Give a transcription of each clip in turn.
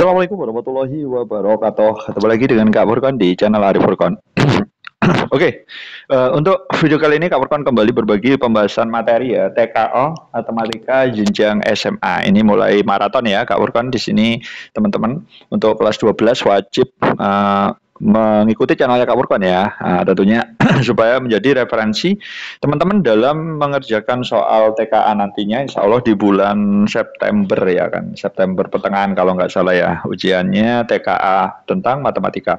Assalamualaikum warahmatullahi wabarakatuh. Ketemu lagi dengan Kak Furkon di channel Arif Furkon. Oke, untuk video kali ini Kak Furkon kembali berbagi pembahasan materi ya TKO Matematika Jenjang SMA. Ini mulai maraton ya Kak Furkon di sini teman-teman. Untuk kelas 12 wajib mengikuti channelnya Kak Furkon ya. Tentunya supaya menjadi referensi teman-teman dalam mengerjakan soal TKA nantinya insya Allah di bulan September ya kan. September pertengahan kalau nggak salah ya ujiannya TKA tentang matematika.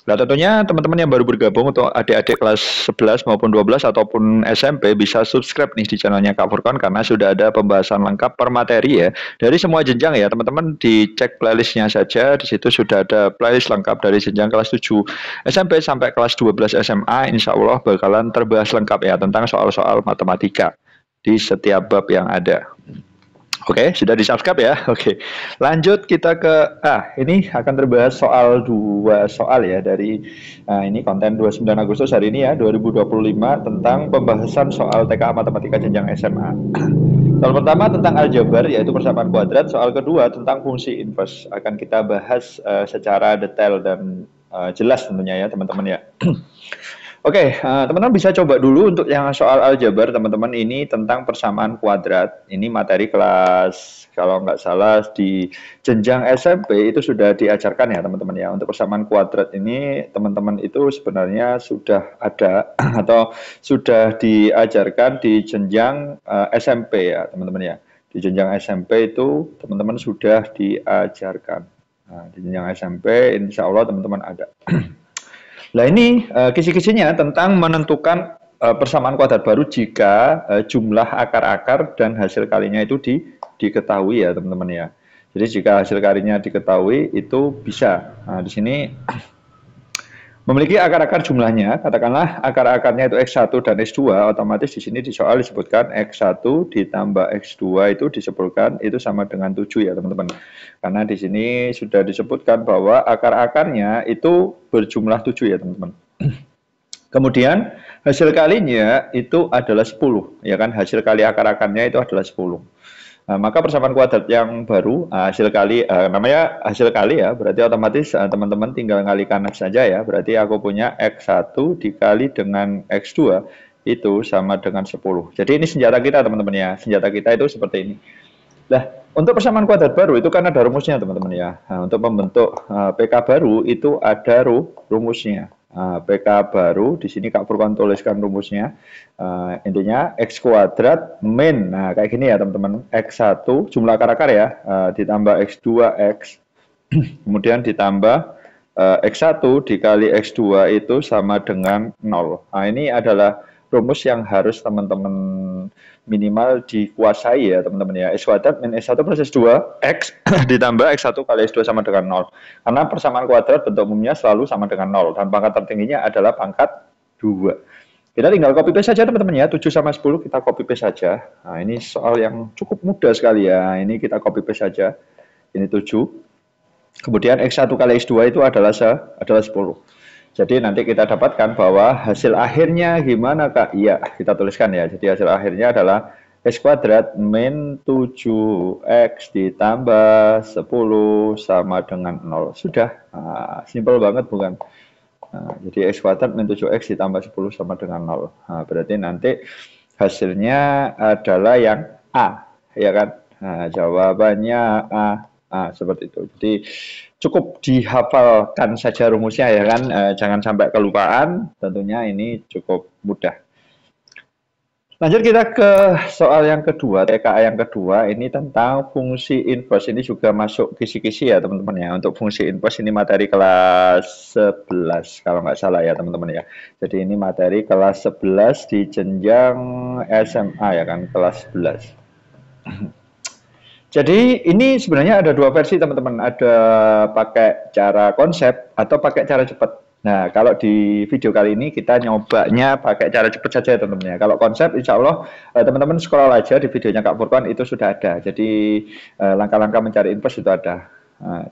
Nah tentunya teman-teman yang baru bergabung untuk adik-adik kelas 11 maupun 12 ataupun SMP bisa subscribe nih di channelnya Kak Furkon karena sudah ada pembahasan lengkap per materi ya. Dari semua jenjang ya teman-teman dicek playlistnya saja, di situ sudah ada playlist lengkap dari jenjang kelas 7 SMP sampai kelas 12 SMA insya Allah bakalan terbahas lengkap ya tentang soal-soal matematika di setiap bab yang ada. Oke, sudah di-subscribe ya. Oke. Lanjut kita ke ini akan terbahas soal dua soal ya dari ini konten 29 Agustus hari ini ya 2025 tentang pembahasan soal TKA Matematika Jenjang SMA. Soal pertama tentang aljabar yaitu persamaan kuadrat, soal kedua tentang fungsi inverse. Akan kita bahas secara detail dan jelas tentunya ya teman-teman ya. Oke, teman-teman bisa coba dulu untuk yang soal aljabar, teman-teman ini tentang persamaan kuadrat. Ini materi kelas, kalau nggak salah di jenjang SMP itu sudah diajarkan ya teman-teman ya. Untuk persamaan kuadrat ini teman-teman itu sebenarnya sudah ada atau sudah diajarkan di jenjang SMP ya teman-teman ya. Di jenjang SMP itu teman-teman sudah diajarkan. Nah, di jenjang SMP insya Allah teman-teman ada. Nah ini kisi-kisinya tentang menentukan persamaan kuadrat baru jika jumlah akar-akar dan hasil kalinya itu diketahui ya teman-teman ya. Jadi jika hasil kalinya diketahui itu bisa. Nah di sini memiliki akar-akar jumlahnya, katakanlah akar-akarnya itu X1 dan X2, otomatis di sini di soal disebutkan X1 ditambah X2 itu disebutkan itu sama dengan 7 ya teman-teman. Karena di sini sudah disebutkan bahwa akar-akarnya itu berjumlah 7 ya teman-teman. Kemudian hasil kalinya itu adalah 10, ya kan, hasil kali akar-akarnya itu adalah 10. Nah, maka persamaan kuadrat yang baru hasil kali namanya hasil kali ya, berarti otomatis teman-teman tinggal ngalikan saja ya. Berarti aku punya X1 dikali dengan X2 itu sama dengan 10. Jadi ini senjata kita teman-teman ya. Senjata kita itu seperti ini. Nah, untuk persamaan kuadrat baru itu kan ada rumusnya teman-teman ya. Nah, untuk membentuk PK baru itu ada rumusnya. PK baru di sini Kak Furkon tuliskan rumusnya. Intinya X kuadrat min, nah kayak gini ya teman-teman, X1 jumlah akar-akar ya, ditambah X2X, kemudian ditambah X1 dikali X2 itu sama dengan 0. Nah ini adalah rumus yang harus teman-teman minimal dikuasai ya teman-teman ya. X kuadrat min X1 plus X2 X ditambah X1 kali X2 sama dengan 0. Karena persamaan kuadrat bentuk umumnya selalu sama dengan 0 dan pangkat tertingginya adalah pangkat 2. Kita tinggal copy paste saja teman-teman ya, 7 sama 10 kita copy paste saja. Nah ini soal yang cukup mudah sekali ya, ini kita copy paste saja. Ini 7. Kemudian X1 kali X2 itu adalah 10. Jadi nanti kita dapatkan bahwa hasil akhirnya gimana Kak? Iya, kita tuliskan ya. Jadi hasil akhirnya adalah X kuadrat min 7X ditambah 10 sama dengan 0. Sudah, simpel banget bukan? Nah, jadi X kuadrat min 7X ditambah 10 sama dengan 0. Nah, berarti nanti hasilnya adalah yang A, ya kan? Nah, jawabannya A. Seperti itu. Jadi cukup dihafalkan saja rumusnya ya kan, jangan sampai kelupaan. Tentunya ini cukup mudah. Lanjut kita ke soal yang kedua, TKA yang kedua ini tentang fungsi inverse. Ini juga masuk kisi-kisi ya teman-teman ya. Untuk fungsi inverse ini materi kelas 11 kalau nggak salah ya teman-teman ya. Jadi ini materi kelas 11 di jenjang SMA ya kan, kelas 11. Jadi ini sebenarnya ada dua versi teman-teman, ada pakai cara konsep atau pakai cara cepat. Nah kalau di video kali ini kita nyobanya pakai cara cepat saja teman-teman ya. Kalau konsep insya Allah teman-teman scroll aja di videonya Kak Furkon itu sudah ada. Jadi langkah-langkah mencari inverse itu ada.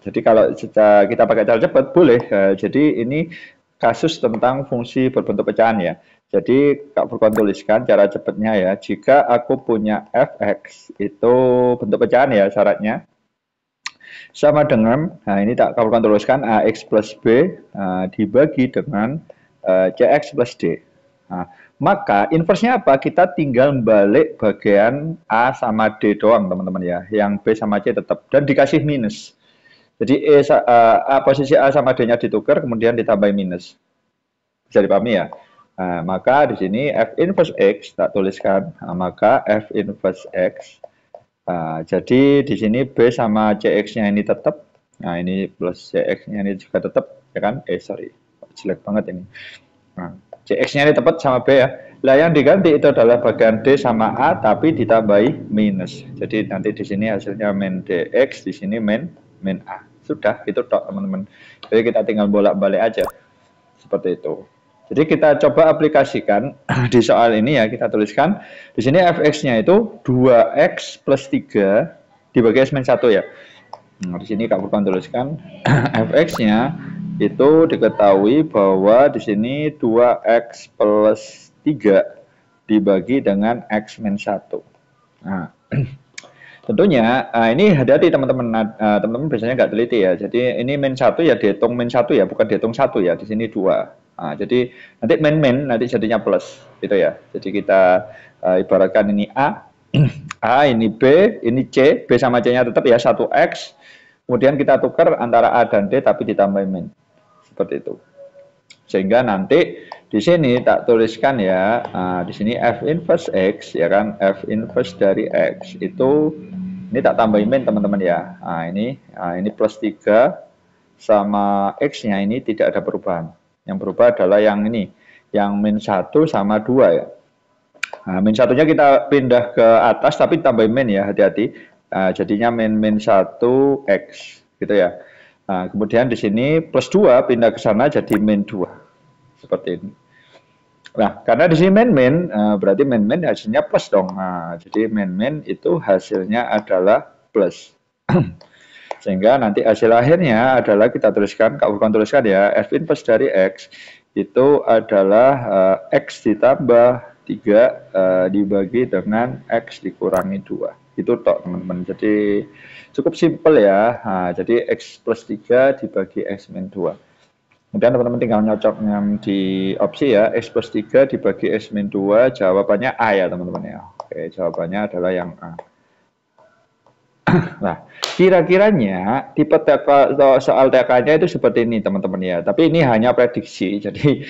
Jadi kalau kita pakai cara cepat boleh. Jadi ini kasus tentang fungsi berbentuk pecahan ya. Jadi Kak Furkon tuliskan cara cepatnya ya. Jika aku punya fx itu bentuk pecahan ya syaratnya. sama dengan, nah ini tak Capricorn tuliskan AX plus B dibagi dengan CX plus D. Nah, maka inverse-nya apa? Kita tinggal balik bagian A sama D doang teman-teman ya. Yang B sama C tetap. Dan dikasih minus. Jadi posisi A sama D-nya ditukar, kemudian ditambahi minus. Bisa dipahami ya? Nah, maka di sini F inverse X tak tuliskan. Nah, maka F inverse X. Nah, jadi di sini B sama CX-nya ini tetap. Nah, ini plus CX-nya ini juga tetap. Ya kan? Sorry. Jelek banget ini. Nah, CX-nya ini tepat sama B ya. Lah yang diganti itu adalah bagian D sama A tapi ditambahi minus. Jadi nanti di sini hasilnya min DX, di sini min A. Sudah, itu tok teman-teman. Jadi kita tinggal bolak-balik aja. Seperti itu. Jadi kita coba aplikasikan di soal ini ya, kita tuliskan di sini fx-nya itu 2x plus 3 dibagi x min 1 ya. Nah, di sini Capricorn tuliskan fx-nya itu diketahui bahwa di sini 2x plus 3 dibagi dengan x min 1. Nah, tentunya ini hati-hati teman-teman. Teman-teman biasanya nggak teliti ya. Jadi ini min 1 ya dihitung min 1 ya, bukan dihitung 1 ya. Di sini 2. Nah, jadi nanti min nanti jadinya plus gitu ya. Jadi kita ibaratkan ini A, A ini B, ini C, B sama C-nya tetap ya 1x. Kemudian kita tukar antara A dan D tapi ditambah min. Seperti itu. Sehingga nanti di sini tak tuliskan ya, di sini F inverse X ya kan, F inverse dari X itu ini tak tambahin min teman-teman ya. Nah, ini plus 3 sama X-nya ini tidak ada perubahan. Yang berubah adalah yang ini, yang min 1 sama 2 ya. Nah, min 1-nya kita pindah ke atas tapi tambahin min ya, hati-hati. Jadinya min 1x gitu ya. Nah, kemudian di sini plus 2 pindah ke sana jadi min 2. Seperti ini. Nah, karena di sini min berarti min hasilnya plus dong. Nah, jadi min itu hasilnya adalah plus. Sehingga nanti hasil akhirnya adalah kita tuliskan, Capricorn tuliskan ya, F inverse dari X itu adalah X ditambah 3 dibagi dengan X dikurangi 2. Itu tok teman-teman. Jadi cukup simpel ya. Nah, jadi X plus 3 dibagi X min 2. Kemudian teman-teman tinggal nyocoknya di opsi ya, X plus 3 dibagi X min 2, jawabannya A ya teman-teman ya. Oke, jawabannya adalah yang A. Nah, kira-kiranya tipe soal TK-nya itu seperti ini teman-teman ya. Tapi ini hanya prediksi. Jadi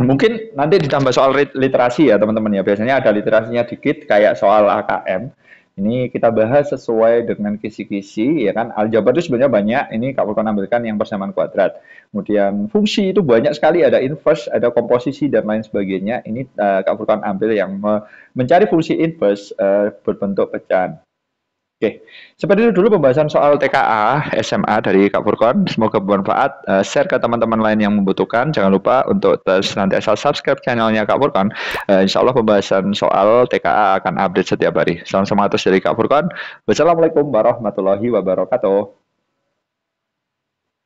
mungkin nanti ditambah soal literasi ya teman-teman ya. Biasanya ada literasinya dikit kayak soal AKM. Ini kita bahas sesuai dengan kisi-kisi ya kan. Aljabar itu sebenarnya banyak. Ini Capricorn ambilkan yang persamaan kuadrat. Kemudian fungsi itu banyak sekali, ada inverse, ada komposisi dan lain sebagainya. Ini Capricorn ambil yang mencari fungsi inverse berbentuk pecahan. Oke, seperti itu dulu pembahasan soal TKA SMA dari Capricorn. Semoga bermanfaat. Share ke teman-teman lain yang membutuhkan. Jangan lupa untuk senantiasa subscribe channelnya Capricorn. Insya Allah pembahasan soal TKA akan update setiap hari. Salam semangat dari Capricorn. Wassalamualaikum warahmatullahi wabarakatuh.